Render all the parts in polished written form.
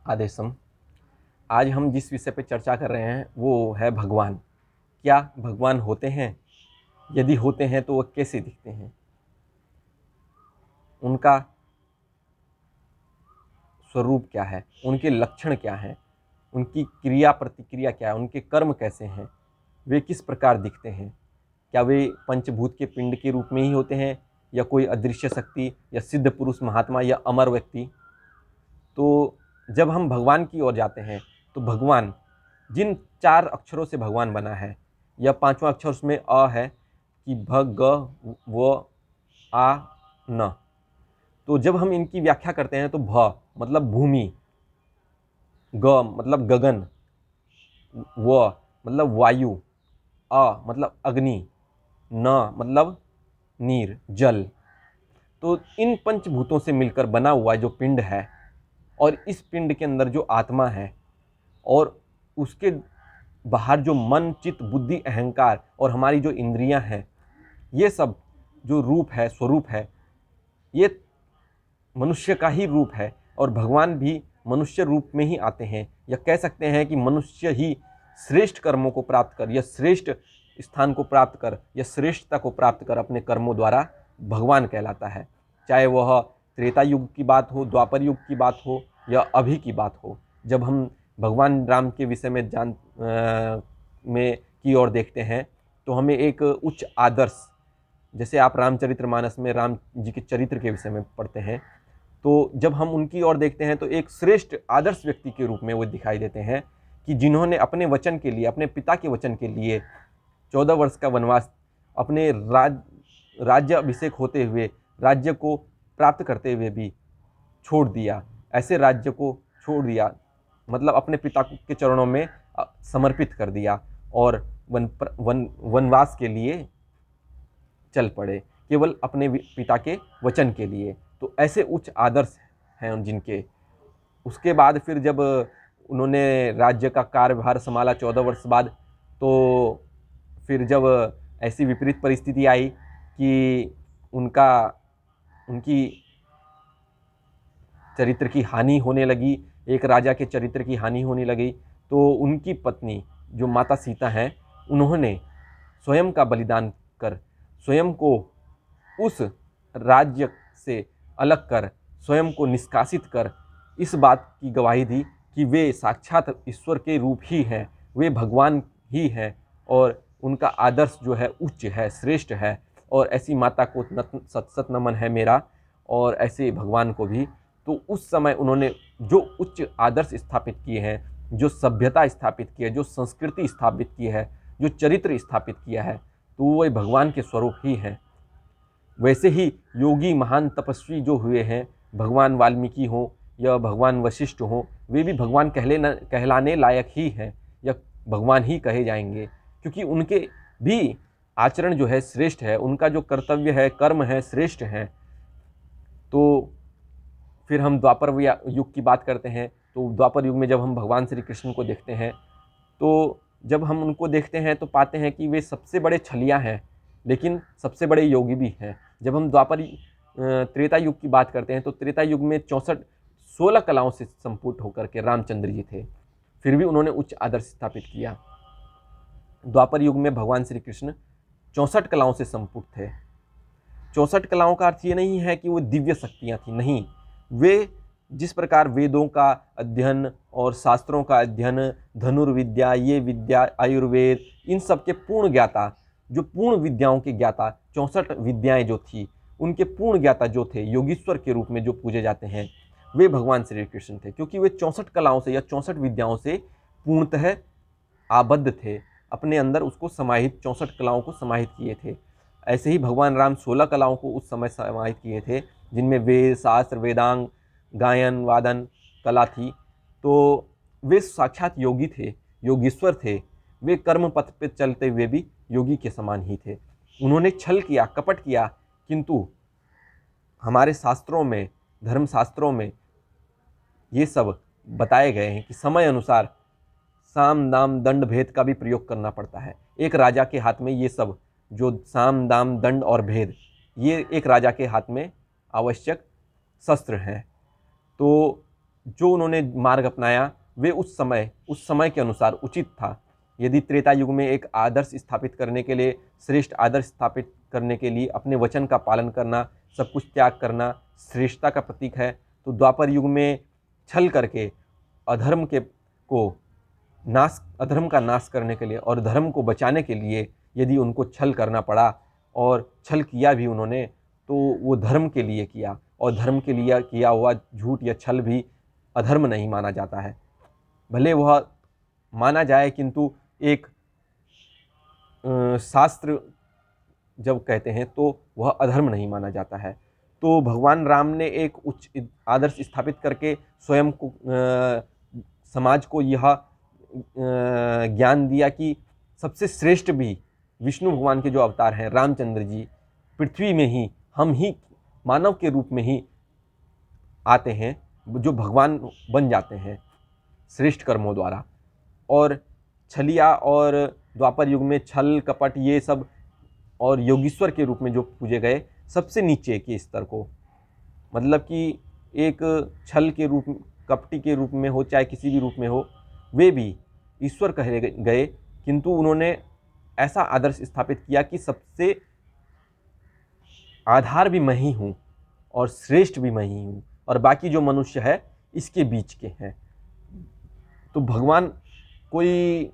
आदेशम। आज हम जिस विषय पर चर्चा कर रहे हैं वो है भगवान। क्या भगवान होते हैं? यदि होते हैं तो वो कैसे दिखते हैं? उनका स्वरूप क्या है? उनके लक्षण क्या हैं? उनकी क्रिया प्रतिक्रिया क्या है? उनके कर्म कैसे हैं? वे किस प्रकार दिखते हैं? क्या वे पंचभूत के पिंड के रूप में ही होते हैं, या कोई अदृश्य शक्ति, या सिद्ध पुरुष महात्मा, या अमर व्यक्ति? तो जब हम भगवान की ओर जाते हैं तो भगवान जिन 4 अक्षरों से भगवान बना है, या 5वां अक्षर उसमें अ है कि भ ग व आ न। तो जब हम इनकी व्याख्या करते हैं तो भ मतलब भूमि, ग मतलब गगन, व मतलब वायु, अ मतलब अग्नि, न मतलब नीर जल। तो इन पंचभूतों से मिलकर बना हुआ जो पिंड है, और इस पिंड के अंदर जो आत्मा है, और उसके बाहर जो मन चित्त बुद्धि अहंकार और हमारी जो इंद्रियां हैं, ये सब जो रूप है, स्वरूप है, ये मनुष्य का ही रूप है। और भगवान भी मनुष्य रूप में ही आते हैं, या कह सकते हैं कि मनुष्य ही श्रेष्ठ कर्मों को प्राप्त कर, या श्रेष्ठ स्थान को प्राप्त कर, या श्रेष्ठता को प्राप्त कर अपने कर्मों द्वारा भगवान कहलाता है। चाहे वह त्रेता युग की बात हो, द्वापर युग की बात हो, या अभी की बात हो। जब हम भगवान राम के विषय में में की ओर देखते हैं तो हमें एक उच्च आदर्श, जैसे आप रामचरितमानस में राम जी के चरित्र के विषय में पढ़ते हैं, तो जब हम उनकी ओर देखते हैं तो एक श्रेष्ठ आदर्श व्यक्ति के रूप में वो दिखाई देते हैं, कि जिन्होंने अपने वचन के लिए, अपने पिता के वचन के लिए 14 वर्ष का वनवास, अपने राज्य अभिषेक होते हुए, राज्य को प्राप्त करते हुए भी छोड़ दिया। ऐसे राज्य को छोड़ दिया, मतलब अपने पिता के चरणों में समर्पित कर दिया, और वनवास के लिए चल पड़े, केवल अपने पिता के वचन के लिए। तो ऐसे उच्च आदर्श हैं जिनके। उसके बाद फिर जब उन्होंने राज्य का कार्यभार संभाला 14 वर्ष बाद, तो फिर जब ऐसी विपरीत परिस्थिति आई कि उनकी चरित्र की हानि होने लगी, एक राजा के चरित्र की हानि होने लगी, तो उनकी पत्नी जो माता सीता हैं, उन्होंने स्वयं का बलिदान कर, स्वयं को उस राज्य से अलग कर, स्वयं को निष्कासित कर, इस बात की गवाही दी कि वे साक्षात ईश्वर के रूप ही हैं, वे भगवान ही हैं, और उनका आदर्श जो है उच्च है, श्रेष्ठ है। और ऐसी माता को सत सत नमन है मेरा, और ऐसे भगवान को भी। तो उस समय उन्होंने जो उच्च आदर्श स्थापित किए हैं, जो सभ्यता स्थापित की है, जो संस्कृति स्थापित की है, जो चरित्र स्थापित किया है, तो वो भगवान के स्वरूप ही हैं। वैसे ही योगी महान तपस्वी जो हुए हैं, भगवान वाल्मीकि हों या भगवान वशिष्ठ हों, वे भी भगवान कहलाने लायक ही हैं, या भगवान ही कहे जाएंगे, क्योंकि उनके भी आचरण जो है श्रेष्ठ है, उनका जो कर्तव्य है, कर्म है, श्रेष्ठ है। तो फिर हम द्वापर युग की बात करते हैं, तो द्वापर युग में जब हम भगवान श्री कृष्ण को देखते हैं, तो जब हम उनको देखते हैं तो पाते हैं कि वे सबसे बड़े छलिया हैं, लेकिन सबसे बड़े योगी भी हैं। जब हम त्रेता युग की बात करते हैं, तो त्रेता युग में 16 कलाओं से संपूर्ण होकर के रामचंद्र जी थे, फिर भी उन्होंने उच्च आदर्श स्थापित किया। द्वापर युग में भगवान श्री कृष्ण 64 कलाओं से संपूर्ण थे। 64 कलाओं का अर्थ ये नहीं है कि वो दिव्य शक्तियाँ थी, नहीं। वे जिस प्रकार वेदों का अध्ययन और शास्त्रों का अध्ययन, धनुर्विद्या, ये विद्या, आयुर्वेद, इन सब के पूर्ण ज्ञाता, जो पूर्ण विद्याओं के ज्ञाता, 64 विद्याएं जो थी, उनके पूर्ण ज्ञाता जो थे, योगीश्वर के रूप में जो पूजे जाते हैं, वे भगवान श्री कृष्ण थे, क्योंकि वे 64 कलाओं से या 64 विद्याओं से पूर्णतः आबद्ध थे, अपने अंदर उसको समाहित, 64 कलाओं को समाहित किए थे। ऐसे ही भगवान राम 16 कलाओं को उस समय समाहित किए थे, जिनमें वेद, शास्त्र, वेदांग, गायन, वादन कला थी। तो वे साक्षात योगी थे, योगीश्वर थे। वे कर्म पथ पे चलते हुए भी योगी के समान ही थे। उन्होंने छल किया, कपट किया, किंतु हमारे शास्त्रों में, धर्म शास्त्रों में ये सब बताए गए हैं कि समय अनुसार साम दाम दंड भेद का भी प्रयोग करना पड़ता है। एक राजा के हाथ में ये सब, जो साम दाम दंड और भेद, ये एक राजा के हाथ में आवश्यक शस्त्र हैं। तो जो उन्होंने मार्ग अपनाया वे उस समय के अनुसार उचित था। यदि त्रेता युग में एक आदर्श स्थापित करने के लिए, श्रेष्ठ आदर्श स्थापित करने के लिए अपने वचन का पालन करना, सब कुछ त्याग करना श्रेष्ठता का प्रतीक है, तो द्वापर युग में छल करके अधर्म का नाश करने के लिए और धर्म को बचाने के लिए यदि उनको छल करना पड़ा, और छल किया भी उन्होंने, तो वो धर्म के लिए किया, और धर्म के लिए किया हुआ झूठ या छल भी अधर्म नहीं माना जाता है। भले वह माना जाए, किंतु एक शास्त्र जब कहते हैं तो वह अधर्म नहीं माना जाता है। तो भगवान राम ने एक उच्च आदर्श स्थापित करके स्वयं को समाज को यह ज्ञान दिया कि सबसे श्रेष्ठ भी विष्णु भगवान के जो अवतार हैं, रामचंद्र जी, पृथ्वी में ही हम ही मानव के रूप में ही आते हैं, जो भगवान बन जाते हैं श्रेष्ठ कर्मों द्वारा। और छलिया और द्वापर युग में छल कपट ये सब और योगीश्वर के रूप में जो पूजे गए, सबसे नीचे के स्तर को, मतलब कि एक छल के रूप, कपटी के रूप में हो चाहे किसी भी रूप में हो, वे भी ईश्वर कहे गए, किंतु उन्होंने ऐसा आदर्श स्थापित किया कि सबसे आधार भी मैं ही हूँ और श्रेष्ठ भी मैं ही हूँ, और बाकी जो मनुष्य है इसके बीच के हैं। तो भगवान कोई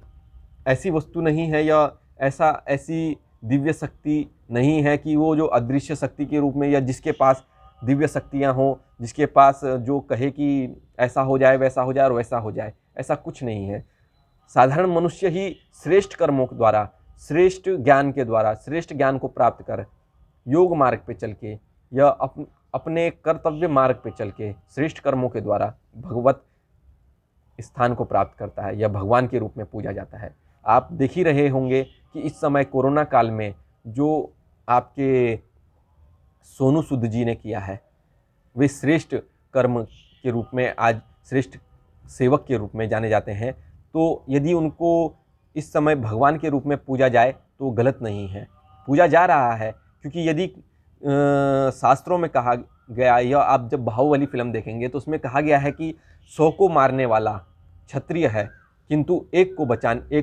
ऐसी वस्तु नहीं है या ऐसी दिव्य शक्ति नहीं है कि वो जो अदृश्य शक्ति के रूप में, या जिसके पास दिव्य शक्तियाँ हों, जिसके पास जो कहे कि ऐसा हो जाए, वैसा हो जाए और वैसा हो जाए, ऐसा कुछ नहीं है। साधारण मनुष्य ही श्रेष्ठ कर्मों के द्वारा, श्रेष्ठ ज्ञान के द्वारा, श्रेष्ठ ज्ञान को प्राप्त कर योग मार्ग पे चल के या अपने कर्तव्य मार्ग पे चल के श्रेष्ठ कर्मों के द्वारा भगवत स्थान को प्राप्त करता है या भगवान के रूप में पूजा जाता है। आप देख ही रहे होंगे कि इस समय कोरोना काल में जो आपके सोनू सूद जी ने किया है, वे श्रेष्ठ कर्म के रूप में आज श्रेष्ठ सेवक के रूप में जाने जाते हैं। तो यदि उनको इस समय भगवान के रूप में पूजा जाए तो गलत नहीं है, पूजा जा रहा है। क्योंकि यदि शास्त्रों में कहा गया, या आप जब बाहुबली फिल्म देखेंगे तो उसमें कहा गया है कि 100 को मारने वाला क्षत्रिय है, किंतु एक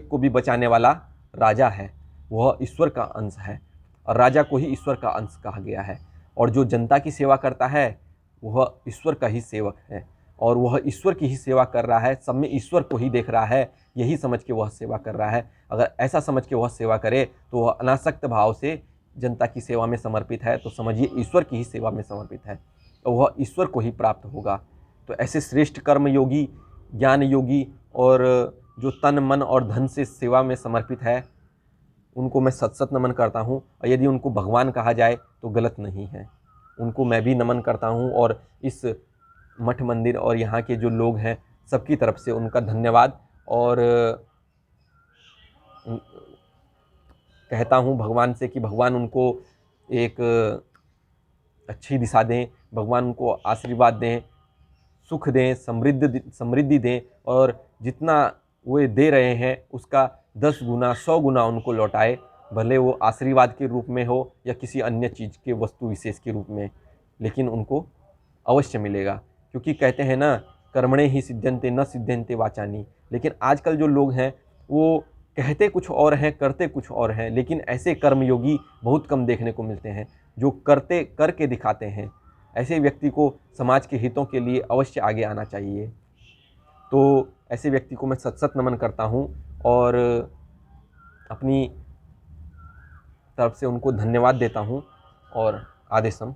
को भी बचाने वाला राजा है, वह ईश्वर का अंश है, और राजा को ही ईश्वर का अंश कहा गया है। और जो जनता की सेवा करता है वह ईश्वर का ही सेवक है, और वह ईश्वर की ही सेवा कर रहा है, सब में ईश्वर को ही देख रहा है, यही समझ के वह सेवा कर रहा है। अगर ऐसा समझ के वह सेवा करे तो वह अनासक्त भाव से जनता की सेवा में समर्पित है, तो समझिए ईश्वर की ही सेवा में समर्पित है, तो वह ईश्वर को ही प्राप्त होगा। तो ऐसे श्रेष्ठ कर्म योगी, ज्ञान योगी, और जो तन मन और धन से सेवा में समर्पित है, उनको मैं सत नमन करता हूँ। और यदि उनको भगवान कहा जाए तो गलत नहीं है, उनको मैं भी नमन करता हूँ। और इस मठ मंदिर और यहाँ के जो लोग हैं सबकी तरफ से उनका धन्यवाद, और कहता हूँ भगवान से कि भगवान उनको एक अच्छी दिशा दें, भगवान उनको आशीर्वाद दें, सुख दें, समृद्धि दें, और जितना वे दे रहे हैं उसका 10 गुना 100 गुना उनको लौटाए, भले वो आशीर्वाद के रूप में हो या किसी अन्य चीज़ के वस्तु विशेष के रूप में, लेकिन उनको अवश्य मिलेगा। क्योंकि कहते हैं ना, कर्मणे ही सिद्ध्यन्ते न सिद्ध्यन्ते वाचानी। लेकिन आजकल जो लोग हैं वो कहते कुछ और हैं, करते कुछ और हैं, लेकिन ऐसे कर्मयोगी बहुत कम देखने को मिलते हैं जो करके दिखाते हैं। ऐसे व्यक्ति को समाज के हितों के लिए अवश्य आगे आना चाहिए। तो ऐसे व्यक्ति को मैं सत नमन करता हूँ, और अपनी तरफ से उनको धन्यवाद देता हूँ, और आदेशम।